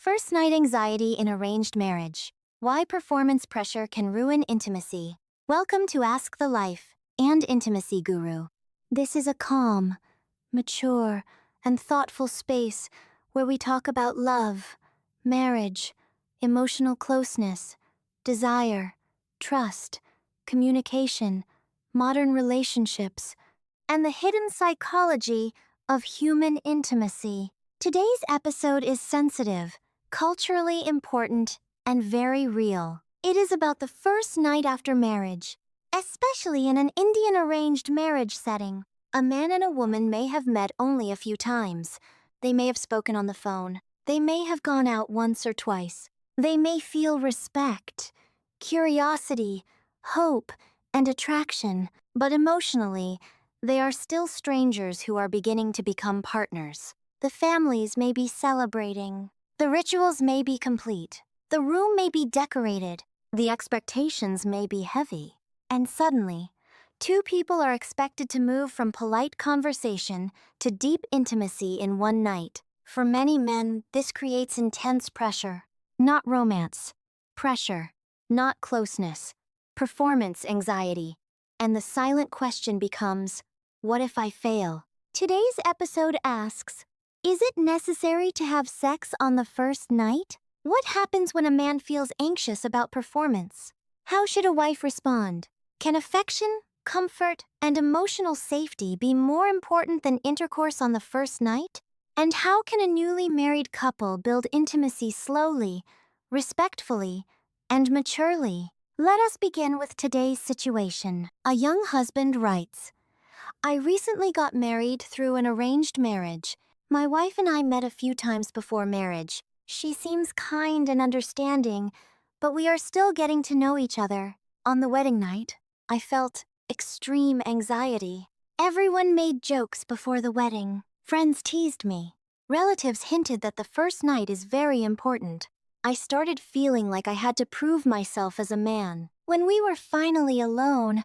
First night anxiety in arranged marriage. Why performance pressure can ruin intimacy. Welcome to Ask the Life and Intimacy Guru. This is a calm, mature, and thoughtful space where we talk about love, marriage, emotional closeness, desire, trust, communication, modern relationships, and the hidden psychology of human intimacy. Today's episode is sensitive, culturally important, and very real. It is about the first night after marriage, especially in an Indian arranged marriage setting. A man and a woman may have met only a few times. They may have spoken on the phone. They may have gone out once or twice. They may feel respect, curiosity, hope, and attraction, but emotionally, they are still strangers who are beginning to become partners. The families may be celebrating. The rituals may be complete. The room may be decorated. The expectations may be heavy. And suddenly, two people are expected to move from polite conversation to deep intimacy in one night. For many men, this creates intense pressure. Not romance. Pressure. Not closeness. Performance anxiety. And the silent question becomes, what if I fail? Today's episode asks, is it necessary to have sex on the first night? What happens when a man feels anxious about performance? How should a wife respond? Can affection, comfort, and emotional safety be more important than intercourse on the first night? And how can a newly married couple build intimacy slowly, respectfully, and maturely? Let us begin with today's situation. A young husband writes, I recently got married through an arranged marriage. My wife and I met a few times before marriage. She seems kind and understanding, but we are still getting to know each other. On the wedding night, I felt extreme anxiety. Everyone made jokes before the wedding. Friends teased me. Relatives hinted that the first night is very important. I started feeling like I had to prove myself as a man. When we were finally alone,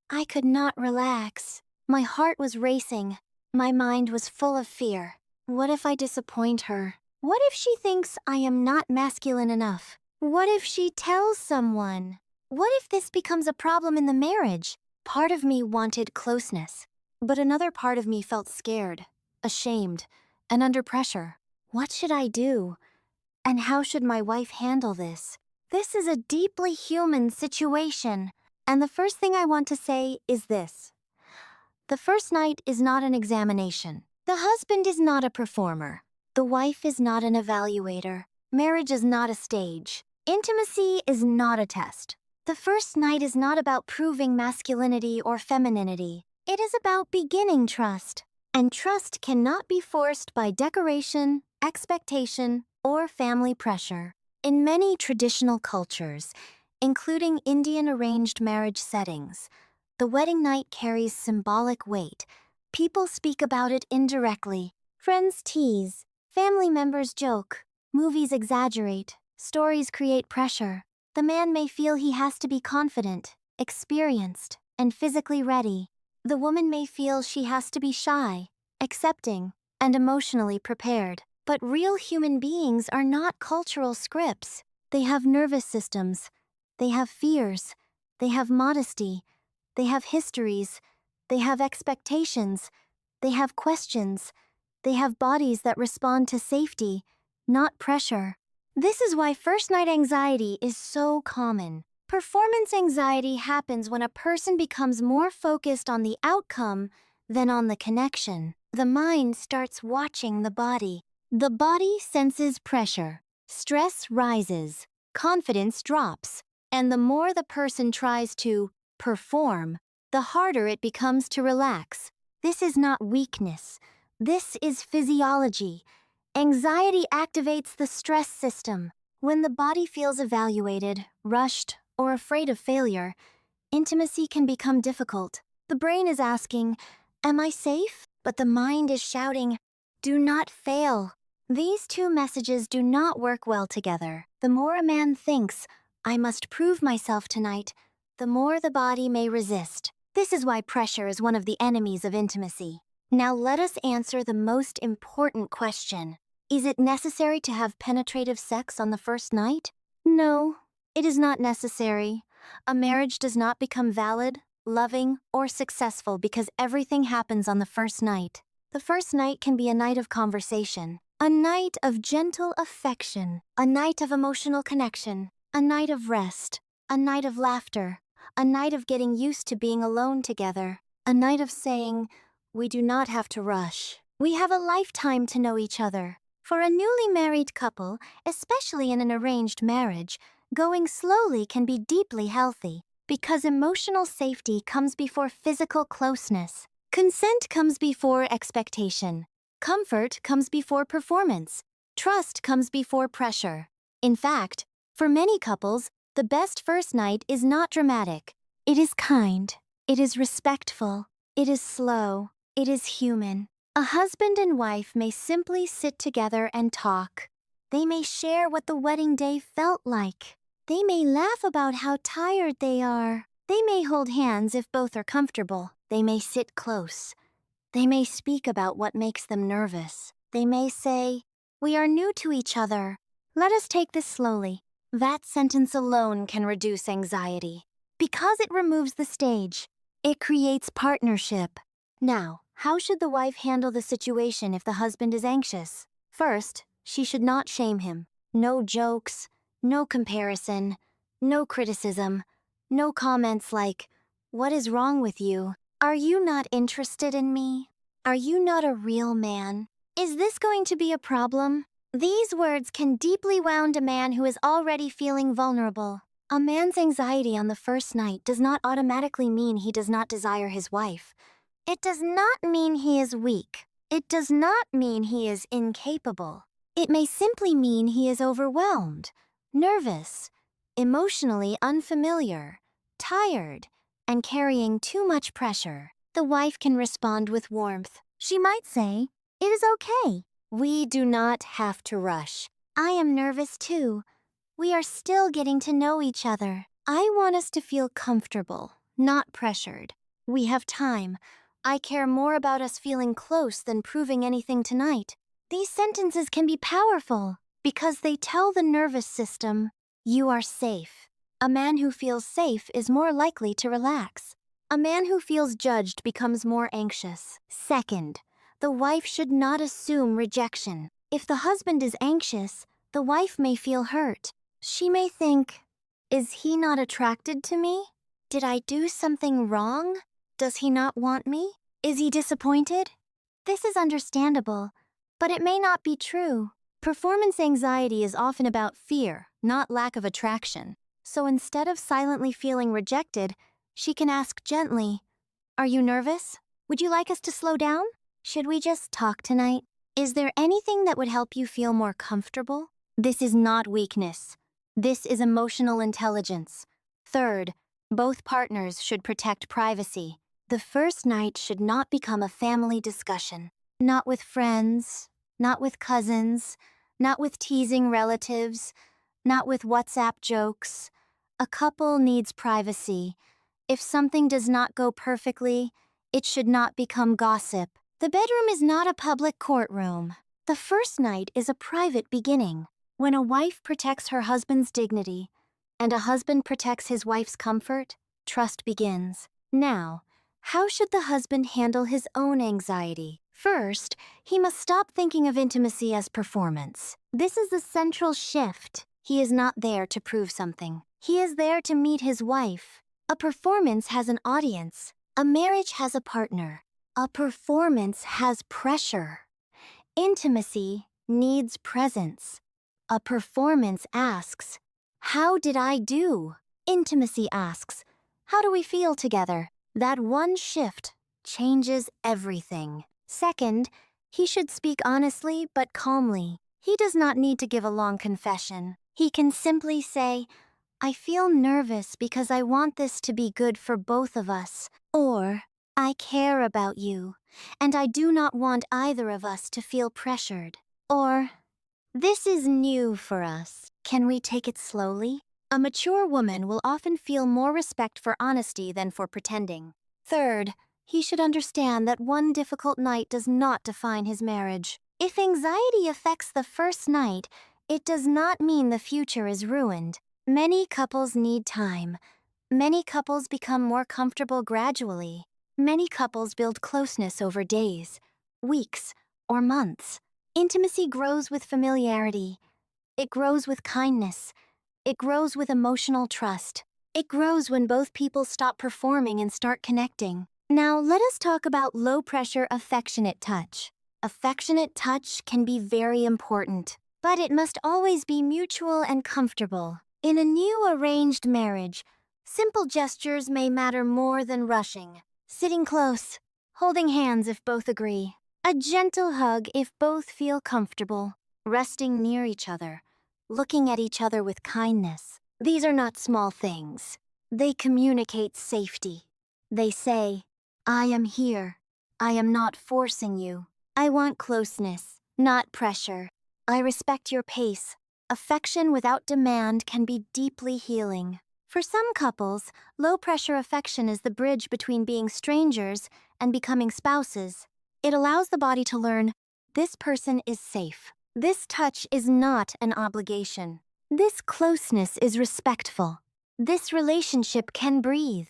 I could not relax. My heart was racing. My mind was full of fear. What if I disappoint her? What if she thinks I am not masculine enough? What if she tells someone? What if this becomes a problem in the marriage? Part of me wanted closeness, but another part of me felt scared, ashamed, and under pressure. What should I do? And how should my wife handle this? This is a deeply human situation, and the first thing I want to say is this. The first night is not an examination. The husband is not a performer. The wife is not an evaluator. Marriage is not a stage. Intimacy is not a test. The first night is not about proving masculinity or femininity. It is about beginning trust. And trust cannot be forced by decoration, expectation, or family pressure. In many traditional cultures, including Indian arranged marriage settings, the wedding night carries symbolic weight. People speak about it indirectly. Friends tease. Family members joke. Movies exaggerate. Stories create pressure. The man may feel he has to be confident, experienced, and physically ready. The woman may feel she has to be shy, accepting, and emotionally prepared. But real human beings are not cultural scripts. They have nervous systems. They have fears. They have modesty. They have histories. They have expectations. They have questions. They have bodies that respond to safety, not pressure. This is why first night anxiety is so common. Performance anxiety happens when a person becomes more focused on the outcome than on the connection. The mind starts watching the body. The body senses pressure. Stress rises. Confidence drops. And the more the person tries to perform, the harder it becomes to relax. This is not weakness. This is physiology. Anxiety activates the stress system. When the body feels evaluated, rushed, or afraid of failure, intimacy can become difficult. The brain is asking, am I safe? But the mind is shouting, do not fail. These two messages do not work well together. The more a man thinks, I must prove myself tonight, the more the body may resist. This is why pressure is one of the enemies of intimacy. Now let us answer the most important question. Is it necessary to have penetrative sex on the first night? No, it is not necessary. A marriage does not become valid, loving, or successful because everything happens on the first night. The first night can be a night of conversation, a night of gentle affection, a night of emotional connection, a night of rest, a night of laughter, a night of getting used to being alone together, a night of saying, "We do not have to rush. We have a lifetime to know each other." For a newly married couple, especially in an arranged marriage, going slowly can be deeply healthy because emotional safety comes before physical closeness. Consent comes before expectation. Comfort comes before performance. Trust comes before pressure. In fact, for many couples, the best first night is not dramatic. It is kind. It is respectful. It is slow. It is human. A husband and wife may simply sit together and talk. They may share what the wedding day felt like. They may laugh about how tired they are. They may hold hands if both are comfortable. They may sit close. They may speak about what makes them nervous. They may say, "We are new to each other. Let us take this slowly." That sentence alone can reduce anxiety. Because it removes the stage, it creates partnership. Now, how should the wife handle the situation if the husband is anxious? First, she should not shame him. No jokes, no comparison, no criticism, no comments like, "What is wrong with you? Are you not interested in me? Are you not a real man? Is this going to be a problem?" These words can deeply wound a man who is already feeling vulnerable. A man's anxiety on the first night does not automatically mean he does not desire his wife. It does not mean he is weak. It does not mean he is incapable. It may simply mean he is overwhelmed, nervous, emotionally unfamiliar, tired, and carrying too much pressure. The wife can respond with warmth. She might say, "It is okay. We do not have to rush. I am nervous too. We are still getting to know each other. I want us to feel comfortable, not pressured. We have time. I care more about us feeling close than proving anything tonight." These sentences can be powerful because they tell the nervous system, "You are safe." A man who feels safe is more likely to relax. A man who feels judged becomes more anxious. Second, the wife should not assume rejection. If the husband is anxious, the wife may feel hurt. She may think, "Is he not attracted to me? Did I do something wrong? Does he not want me? Is he disappointed?" This is understandable, but it may not be true. Performance anxiety is often about fear, not lack of attraction. So instead of silently feeling rejected, she can ask gently, "Are you nervous? Would you like us to slow down? Should we just talk tonight? Is there anything that would help you feel more comfortable?" This is not weakness. This is emotional intelligence. Third, both partners should protect privacy. The first night should not become a family discussion. Not with friends, not with cousins, not with teasing relatives, not with WhatsApp jokes. A couple needs privacy. If something does not go perfectly, it should not become gossip. The bedroom is not a public courtroom. The first night is a private beginning. When a wife protects her husband's dignity and a husband protects his wife's comfort, trust begins. Now, how should the husband handle his own anxiety? First, he must stop thinking of intimacy as performance. This is the central shift. He is not there to prove something. He is there to meet his wife. A performance has an audience. A marriage has a partner. A performance has pressure. Intimacy needs presence. A performance asks, "How did I do?" Intimacy asks, "How do we feel together?" That one shift changes everything. Second, he should speak honestly but calmly. He does not need to give a long confession. He can simply say, "I feel nervous because I want this to be good for both of us." Or, "I care about you, and I do not want either of us to feel pressured." Or, "This is new for us. Can we take it slowly?" A mature woman will often feel more respect for honesty than for pretending. Third, he should understand that one difficult night does not define his marriage. If anxiety affects the first night, it does not mean the future is ruined. Many couples need time. Many couples become more comfortable gradually. Many couples build closeness over days, weeks, or months. Intimacy grows with familiarity. It grows with kindness. It grows with emotional trust. It grows when both people stop performing and start connecting. Now, let us talk about low-pressure, affectionate touch. Affectionate touch can be very important, but it must always be mutual and comfortable. In a new arranged marriage, simple gestures may matter more than rushing. Sitting close, holding hands if both agree, a gentle hug if both feel comfortable, resting near each other, looking at each other with kindness. These are not small things. They communicate safety. They say, I am here. I am not forcing you. I want closeness, not pressure. I respect your pace. Affection without demand can be deeply healing. For some couples, low-pressure affection is the bridge between being strangers and becoming spouses. It allows the body to learn, this person is safe. This touch is not an obligation. This closeness is respectful. This relationship can breathe.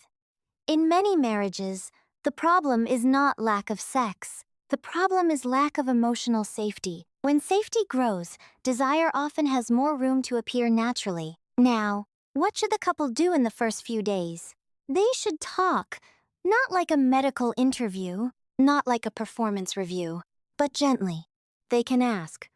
In many marriages, the problem is not lack of sex. The problem is lack of emotional safety. When safety grows, desire often has more room to appear naturally. Now, what should the couple do in the first few days? They should talk, not like a medical interview, not like a performance review, but gently. They can ask,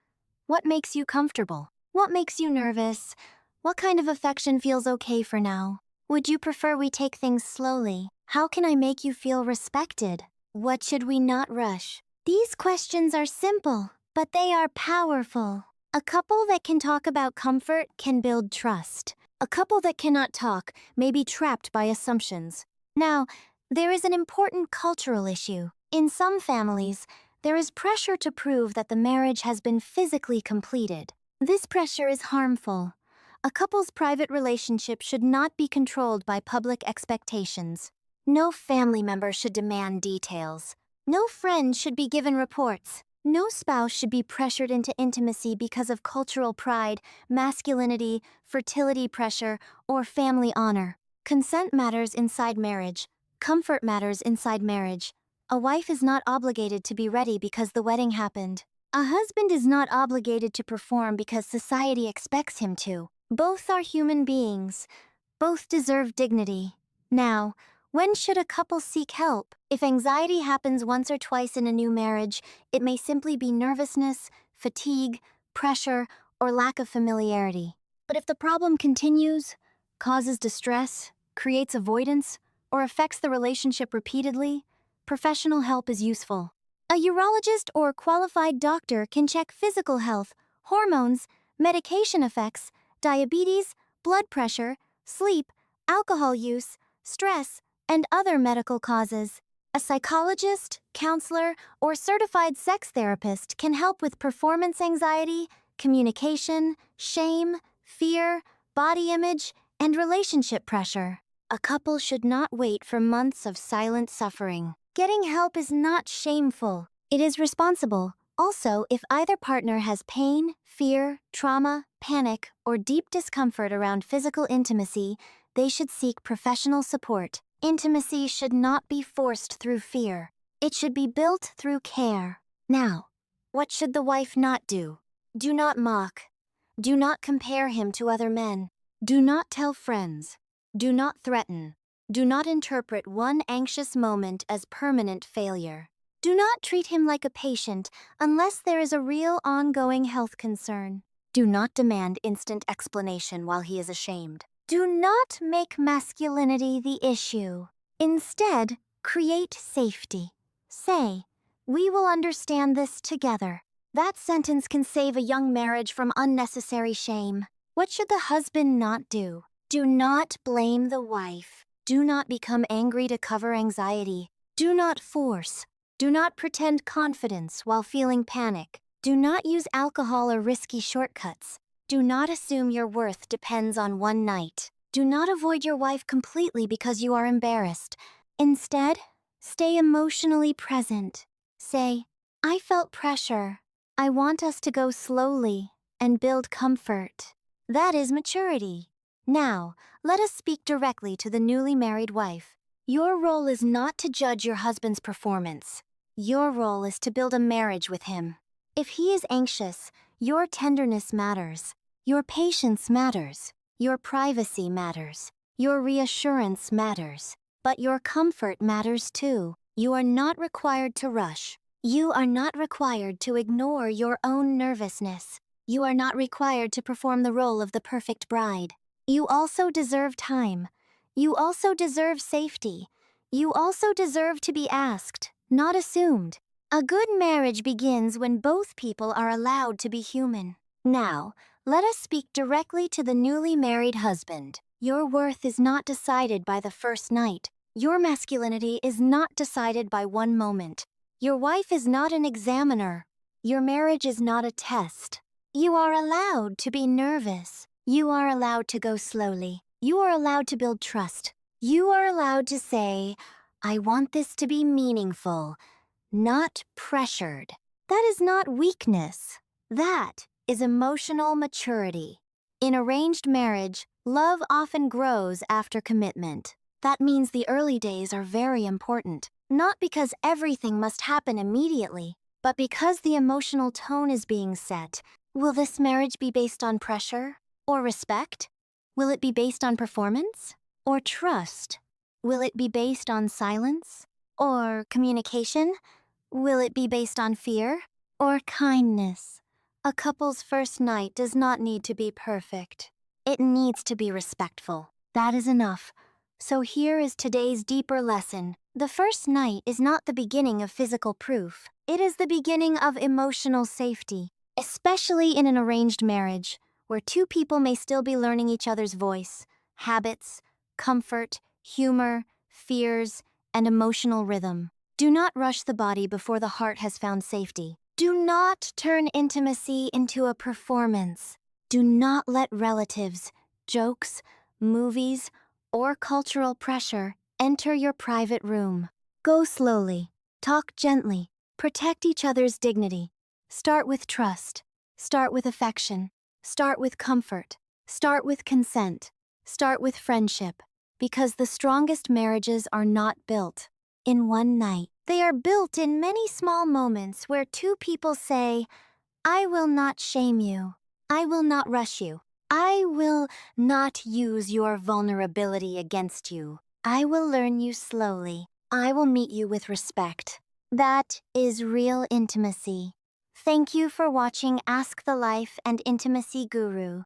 what makes you comfortable? What makes you nervous? What kind of affection feels okay for now? Would you prefer we take things slowly? How can I make you feel respected? What should we not rush? These questions are simple, but they are powerful. A couple that can talk about comfort can build trust. A couple that cannot talk may be trapped by assumptions. Now, there is an important cultural issue. In some families, there is pressure to prove that the marriage has been physically completed. This pressure is harmful. A couple's private relationship should not be controlled by public expectations. No family member should demand details. No friend should be given reports. No spouse should be pressured into intimacy because of cultural pride, masculinity, fertility pressure, or family honor. Consent matters inside marriage. Comfort matters inside marriage. A wife is not obligated to be ready because the wedding happened. A husband is not obligated to perform because society expects him to. Both are human beings. Both deserve dignity. Now, when should a couple seek help? If anxiety happens once or twice in a new marriage, it may simply be nervousness, fatigue, pressure, or lack of familiarity. But if the problem continues, causes distress, creates avoidance, or affects the relationship repeatedly, professional help is useful. A urologist or qualified doctor can check physical health, hormones, medication effects, diabetes, blood pressure, sleep, alcohol use, stress, and other medical causes. A psychologist, counselor, or certified sex therapist can help with performance anxiety, communication, shame, fear, body image, and relationship pressure. A couple should not wait for months of silent suffering. Getting help is not shameful. It is responsible. Also, if either partner has pain, fear, trauma, panic, or deep discomfort around physical intimacy, they should seek professional support. Intimacy should not be forced through fear. It should be built through care. Now, what should the wife not do? Do not mock. Do not compare him to other men. Do not tell friends. Do not threaten. Do not interpret one anxious moment as permanent failure. Do not treat him like a patient unless there is a real ongoing health concern. Do not demand instant explanation while he is ashamed. Do not make masculinity the issue. Instead, create safety. Say, we will understand this together. That sentence can save a young marriage from unnecessary shame. What should the husband not do? Do not blame the wife. Do not become angry to cover anxiety. Do not force. Do not pretend confidence while feeling panic. Do not use alcohol or risky shortcuts. Do not assume your worth depends on one night. Do not avoid your wife completely because you are embarrassed. Instead, stay emotionally present. Say, I felt pressure. I want us to go slowly and build comfort. That is maturity. Now, let us speak directly to the newly married wife. Your role is not to judge your husband's performance. Your role is to build a marriage with him. If he is anxious, your tenderness matters. Your patience matters. Your privacy matters. Your reassurance matters. But your comfort matters too. You are not required to rush. You are not required to ignore your own nervousness. You are not required to perform the role of the perfect bride. You also deserve time. You also deserve safety. You also deserve to be asked, not assumed. A good marriage begins when both people are allowed to be human. Now, let us speak directly to the newly married husband. Your worth is not decided by the first night. Your masculinity is not decided by one moment. Your wife is not an examiner. Your marriage is not a test. You are allowed to be nervous. You are allowed to go slowly. You are allowed to build trust. You are allowed to say, I want this to be meaningful, not pressured. That is not weakness. That is emotional maturity. In arranged marriage, love often grows after commitment. That means the early days are very important, not because everything must happen immediately, but because the emotional tone is being set. Will this marriage be based on pressure or respect? Will it be based on performance or trust? Will it be based on silence or communication? Will it be based on fear or kindness? A couple's first night does not need to be perfect. It needs to be respectful. That is enough. So here is today's deeper lesson. The first night is not the beginning of physical proof. It is the beginning of emotional safety, especially in an arranged marriage, where two people may still be learning each other's voice, habits, comfort, humor, fears, and emotional rhythm. Do not rush the body before the heart has found safety. Do not turn intimacy into a performance. Do not let relatives, jokes, movies, or cultural pressure enter your private room. Go slowly. Talk gently. Protect each other's dignity. Start with trust. Start with affection. Start with comfort. Start with consent. Start with friendship. Because the strongest marriages are not built in one night. They are built in many small moments where two people say, I will not shame you. I will not rush you. I will not use your vulnerability against you. I will learn you slowly. I will meet you with respect. That is real intimacy. Thank you for watching Ask the Life and Intimacy Guru.